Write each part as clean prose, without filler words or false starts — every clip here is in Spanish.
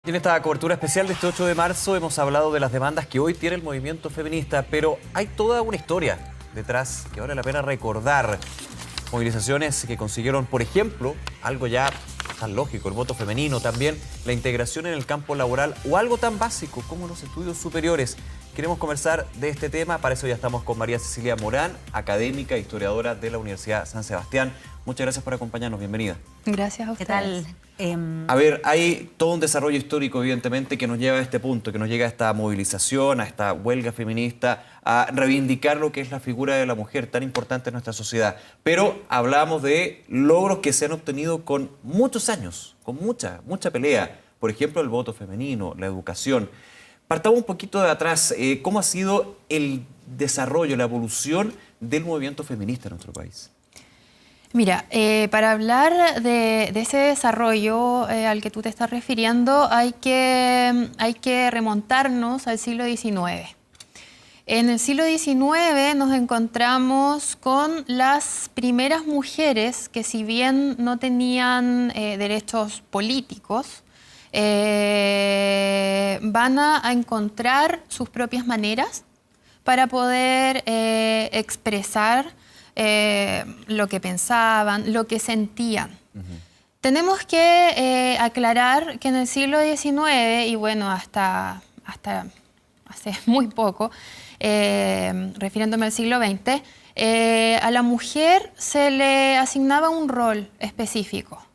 En esta cobertura especial de este 8 de marzo hemos hablado de las demandas que hoy tiene el movimiento feminista, pero hay toda una historia detrás que vale la pena recordar. Movilizaciones que consiguieron, por ejemplo, algo ya tan lógico, el voto femenino, también la integración en el campo laboral o algo tan básico como los estudios superiores. Queremos conversar de este tema, para eso ya estamos con María Cecilia Morán, académica e historiadora de la Universidad San Sebastián. Muchas gracias por acompañarnos, bienvenida. Gracias a ustedes. ¿Qué tal? A ver, hay todo un desarrollo histórico, evidentemente, que nos lleva a este punto, que nos llega a esta movilización, a esta huelga feminista, a reivindicar lo que es la figura de la mujer tan importante en nuestra sociedad. Pero hablamos de logros que se han obtenido con muchos años, con mucha pelea. Por ejemplo, el voto femenino, la educación. Partamos un poquito de atrás. ¿Cómo ha sido el desarrollo, la evolución del movimiento feminista en nuestro país? Mira, para hablar de ese desarrollo al que tú te estás refiriendo, hay que remontarnos al siglo XIX. En el siglo XIX nos encontramos con las primeras mujeres que, si bien no tenían derechos políticos, van a encontrar sus propias maneras para poder expresar lo que pensaban, lo que sentían. Tenemos que aclarar que en el siglo XIX, y bueno, hasta hace muy poco, refiriéndome al siglo XX, a la mujer se le asignaba un rol específico.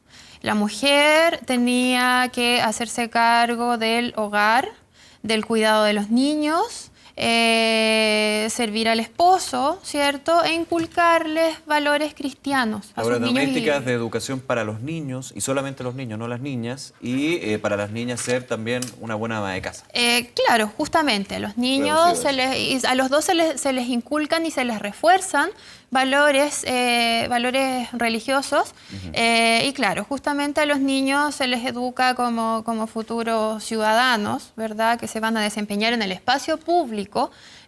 La mujer tenía que hacerse cargo del hogar, del cuidado de los niños, servir al esposo, ¿cierto? E inculcarles valores cristianos a sus niños. Domésticas de educación para los niños, y solamente los niños, no las niñas, y para las niñas ser también una buena ama de casa. Claro, justamente, a los niños, a los dos se les inculcan y se les refuerzan valores religiosos, y claro, justamente a los niños se les educa como futuros ciudadanos, ¿verdad?, que se van a desempeñar en el espacio público.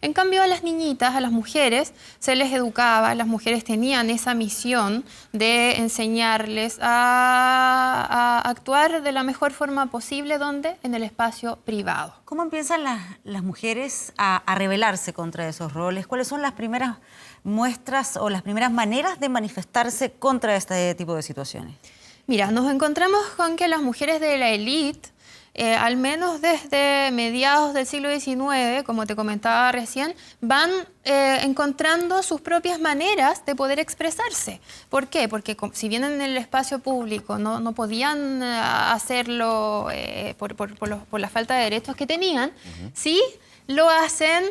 En cambio, a las niñitas, a las mujeres, se les educaba, las mujeres tenían esa misión de enseñarles a actuar de la mejor forma posible, ¿dónde? En el espacio privado. ¿Cómo empiezan las mujeres a rebelarse contra esos roles? ¿Cuáles son las primeras muestras o las primeras maneras de manifestarse contra este tipo de situaciones? Mira, nos encontramos con que las mujeres de la élite, al menos desde mediados del siglo XIX, como te comentaba recién, van encontrando sus propias maneras de poder expresarse. ¿Por qué? Porque si bien en el espacio público no podían hacerlo por la falta de derechos que tenían, sí lo hacen,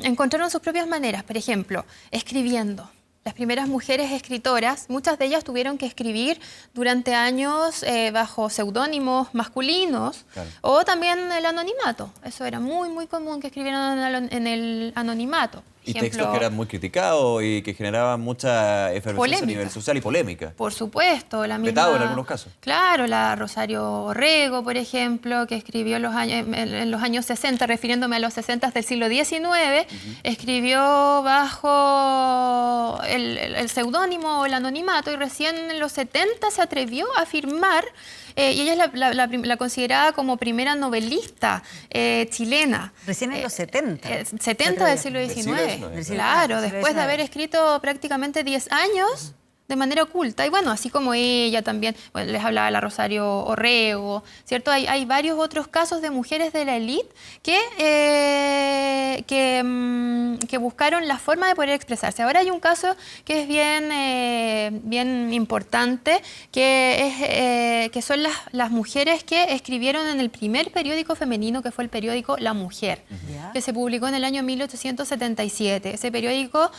encontraron sus propias maneras. Por ejemplo, escribiendo. Las primeras mujeres escritoras, muchas de ellas tuvieron que escribir durante años bajo seudónimos masculinos, claro, o también el anonimato. Eso era muy común, que escribieran en el anonimato. Y textos que eran muy criticados y que generaban mucha efervescencia a nivel social y polémica. Por supuesto. La misma, vetado en algunos casos. Claro, la Rosario Orrego, por ejemplo, que escribió en los años 60, refiriéndome a los 60 del siglo XIX, escribió bajo el seudónimo o el anonimato, y recién en los 70 se atrevió a firmar, y ella es la considerada como primera novelista chilena. Recién en los 70. 70 del siglo XIX. Claro, después de haber escrito prácticamente 10 años de manera oculta. Y bueno, así como ella también, bueno, les hablaba la Rosario Orrego, ¿cierto? Hay varios otros casos de mujeres de la élite que buscaron la forma de poder expresarse. Ahora hay un caso que es bien importante, que son las mujeres que escribieron en el primer periódico femenino, que fue el periódico La Mujer, que se publicó en el año 1877. Ese periódico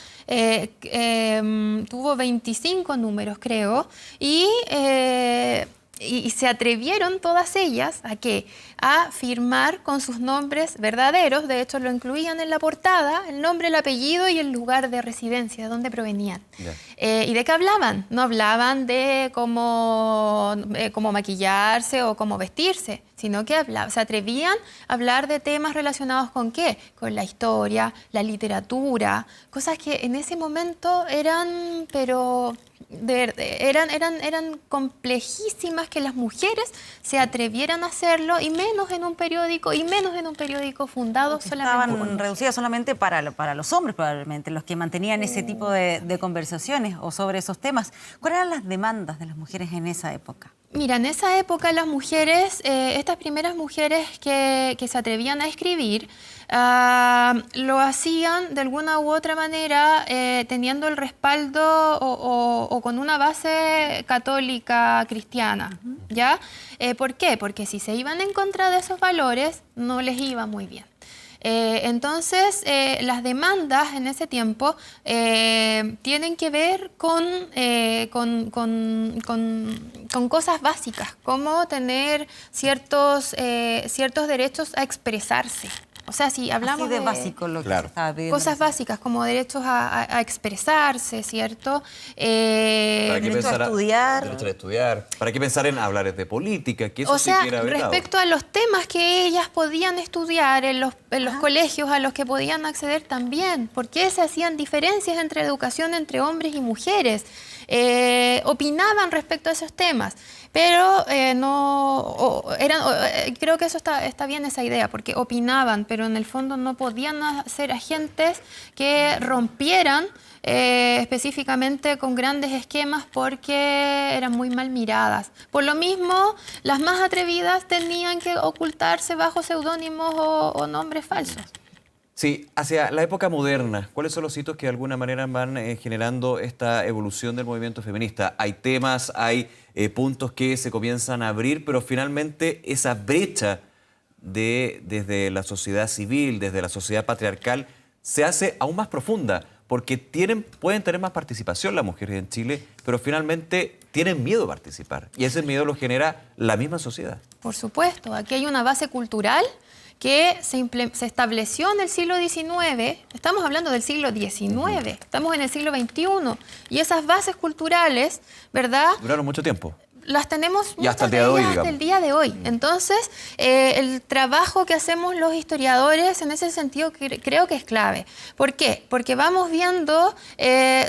tuvo 25 números, creo, y se atrevieron todas ellas a firmar con sus nombres verdaderos. De hecho, lo incluían en la portada, el nombre, el apellido y el lugar de residencia, de dónde provenían. ¿Y de qué hablaban? No hablaban de cómo maquillarse o cómo vestirse, sino que se atrevían a hablar de temas relacionados ¿con qué? Con la historia, la literatura, cosas que en ese momento eran, pero eran complejísimas que las mujeres se atrevieran a hacerlo, y menos en un periódico fundado solamente por Estaban reducidas solamente para los hombres, probablemente, los que mantenían ese tipo de conversaciones o sobre esos temas. ¿Cuáles eran las demandas de las mujeres en esa época? Mira, en esa época las mujeres, estas primeras mujeres que se atrevían a escribir, lo hacían de alguna u otra manera teniendo el respaldo o con una base católica cristiana, ¿ya? ¿Por qué? Porque si se iban en contra de esos valores, no les iba muy bien. Entonces, las demandas en ese tiempo tienen que ver con cosas básicas, como tener ciertos derechos a expresarse. O sea, si hablamos Así de básico lo que se estaba pidiendo. cosas básicas como derechos a expresarse, ¿cierto? Derecho a estudiar. Derecho a estudiar. ¿Para qué pensar en hablar de política? Que eso O sea, sí que era vetado. respecto a los temas que ellas podían estudiar en los colegios a los que podían acceder también, porque se hacían diferencias entre educación entre hombres y mujeres, opinaban respecto a esos temas, pero creo que eso está bien, esa idea, porque opinaban, pero en el fondo no podían ser agentes que rompieran específicamente con grandes esquemas, porque eran muy mal miradas. Por lo mismo, las más atrevidas tenían que ocultarse bajo seudónimos o nombres falsos. Sí, hacia la época moderna, ¿cuáles son los hitos que de alguna manera van generando esta evolución del movimiento feminista? Hay temas, hay puntos que se comienzan a abrir, pero finalmente esa brecha desde la sociedad civil, desde la sociedad patriarcal, se hace aún más profunda, porque pueden tener más participación las mujeres en Chile, pero finalmente tienen miedo a participar, y ese miedo lo genera la misma sociedad. Por supuesto, aquí hay una base cultural que se estableció en el siglo XIX, estamos hablando del siglo XIX, estamos en el siglo XXI, y esas bases culturales, ¿verdad?, Duraron mucho tiempo. las tenemos Y hasta el muchas día de hoy, ellas hasta digamos. el día de hoy. Entonces, el trabajo que hacemos los historiadores en ese sentido creo que es clave. ¿Por qué? Porque vamos viendo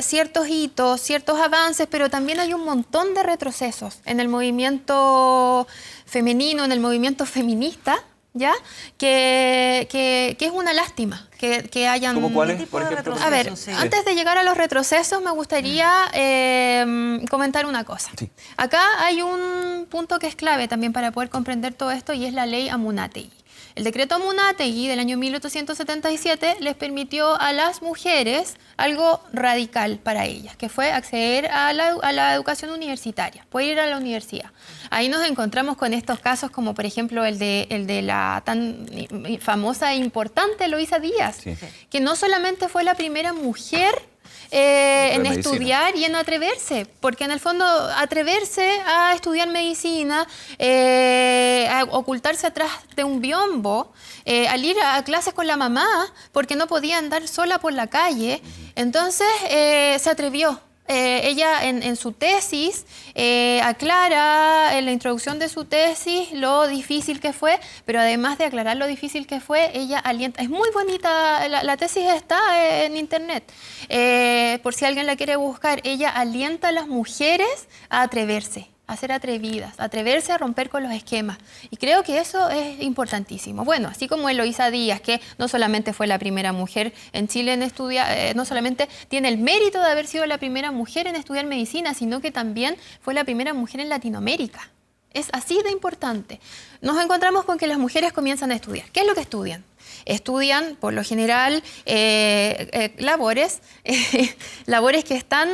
ciertos hitos, ciertos avances, pero también hay un montón de retrocesos en el movimiento femenino, en el movimiento feminista, ¿ya? Que es una lástima que hayan... ¿Cómo cuáles, tipo por de ejemplo? A ver, Sí. antes de llegar a los retrocesos, me gustaría comentar una cosa. Sí. Acá hay un punto que es clave también para poder comprender todo esto, y es la ley Amunátegui. El decreto Amunátegui del año 1877 les permitió a las mujeres algo radical para ellas, que fue acceder a la educación universitaria, poder ir a la universidad. Ahí nos encontramos con estos casos como, por ejemplo, el de la tan famosa e importante Eloísa Díaz, Sí. que no solamente fue la primera mujer en medicina. estudiar y en atreverse, porque en el fondo atreverse a estudiar medicina, a ocultarse atrás de un biombo, al ir a clases con la mamá, porque no podía andar sola por la calle, entonces se atrevió. Ella en su tesis aclara en la introducción de su tesis lo difícil que fue, pero además de aclarar lo difícil que fue, ella alienta, es muy bonita, la tesis está en internet, por si alguien la quiere buscar. Ella alienta a las mujeres a atreverse, a ser atrevidas, a atreverse a romper con los esquemas. Y creo que eso es importantísimo. Bueno, así como Eloísa Díaz, que no solamente fue la primera mujer en Chile en estudiar, no solamente tiene el mérito de haber sido la primera mujer en estudiar medicina, sino que también fue la primera mujer en Latinoamérica. Es así de importante. Nos encontramos con que las mujeres comienzan a estudiar. ¿Qué es lo que estudian? Estudian, por lo general, labores que están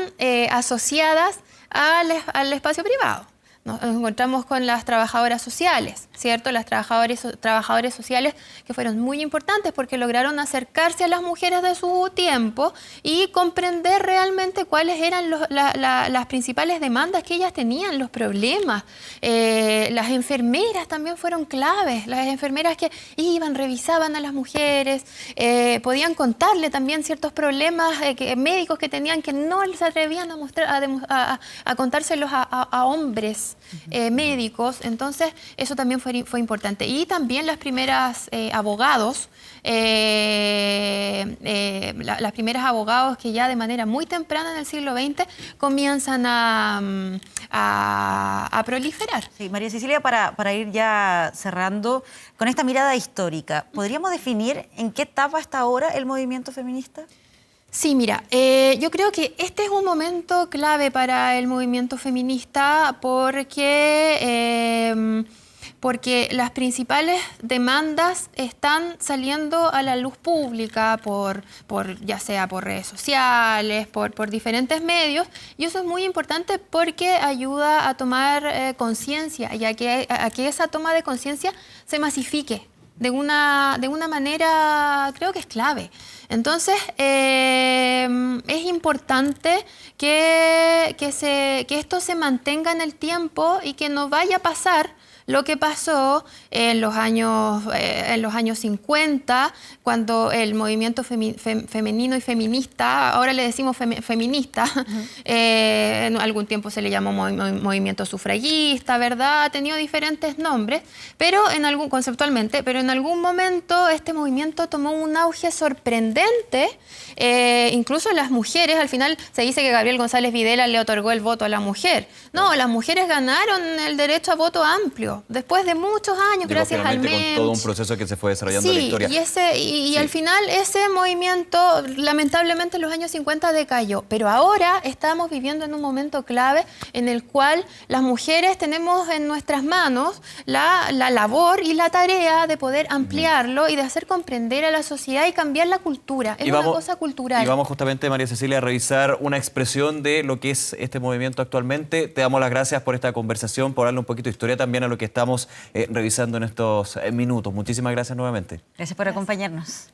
asociadas al espacio privado. Nos encontramos con las trabajadoras sociales, ¿cierto? Las trabajadores sociales que fueron muy importantes porque lograron acercarse a las mujeres de su tiempo y comprender realmente cuáles eran las principales demandas que ellas tenían, los problemas. Las enfermeras también fueron claves, las enfermeras que iban, revisaban a las mujeres, podían contarle también ciertos problemas médicos que tenían, que no les atrevían a contárselos a hombres. pediatras, médicos, entonces eso también fue importante. Y también las primeras abogados, las primeras abogados que ya de manera muy temprana en el siglo XX comienzan a proliferar. Sí, María Cecilia, para ir ya cerrando, con esta mirada histórica, ¿podríamos definir en qué etapa está ahora el movimiento feminista? Sí, mira, yo creo que este es un momento clave para el movimiento feminista porque las principales demandas están saliendo a la luz pública, ya sea por redes sociales, por diferentes medios, y eso es muy importante porque ayuda a tomar conciencia y a que esa toma de conciencia se masifique de una manera, creo que es clave. Entonces, es importante que esto se mantenga en el tiempo y que no vaya a pasar lo que pasó en los años 50, cuando el movimiento femenino y feminista, ahora le decimos feminista, en algún tiempo se le llamó movimiento sufragista, ¿verdad? Ha tenido diferentes nombres, conceptualmente, pero en algún momento este movimiento tomó un auge sorprendente, incluso las mujeres, al final se dice que Gabriel González Videla le otorgó el voto a la mujer. No, las mujeres ganaron el derecho a voto amplio, después de muchos años, gracias al MENCH. Con todo un proceso que se fue desarrollando en la historia. Y al final ese movimiento, lamentablemente en los años 50 decayó, pero ahora estamos viviendo en un momento clave en el cual las mujeres tenemos en nuestras manos la labor y la tarea de poder ampliarlo y de hacer comprender a la sociedad y cambiar la cultura. Es una cosa cultural. Y vamos justamente, María Cecilia, a revisar una expresión de lo que es este movimiento actualmente. Te damos las gracias por esta conversación, por darle un poquito de historia también a lo que estamos revisando en estos minutos. Muchísimas gracias nuevamente. Gracias por acompañarnos.